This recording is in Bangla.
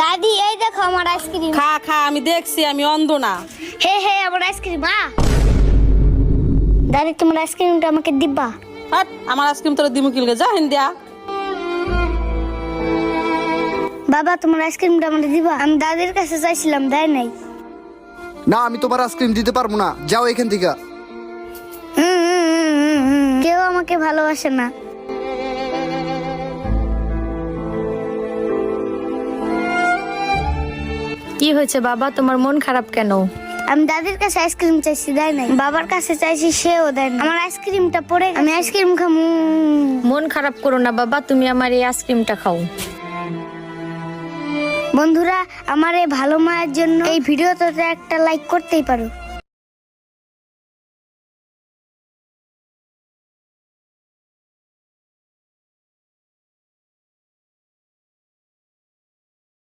দাদি এই দেখো আমার আইসক্রিম। খা খা, আমি দেখছি, আমি অন্ধ না। হে হে আমার আইসক্রিম। দাদি তোমার আইসক্রিমটা আমাকে দিবা? হাট, আমার আইসক্রিম তোরা দিমু কিলগে, যা হিন্দিয়া। বাবা তোমার আইসক্রিমটা আমাকে দিবা? আমি দাদির কাছে চাইছিলাম, দেয় নাই। না, আমি তোমার আইসক্রিম দিতে পারবো না, যাও এখান থেকে। কেউ আমাকে ভালোবাসে না। কি হয়েছে বাবা, তোমার মন খারাপ কেন? আমি দাদির কাছে আইসক্রিম চাইছি, দেয় নাই। বাবার কাছে চাইছি, সেও দেয় না। আমার আইসক্রিমটা পড়ে গেছে। আমি আইসক্রিম খামু। মন খারাপ করো না বাবা, তুমি আমার এই আইসক্রিমটা খাও। বন্ধুরা, আমার এই ভালো মায়ের জন্য এই ভিডিওতে একটা লাইক করতেই পারো।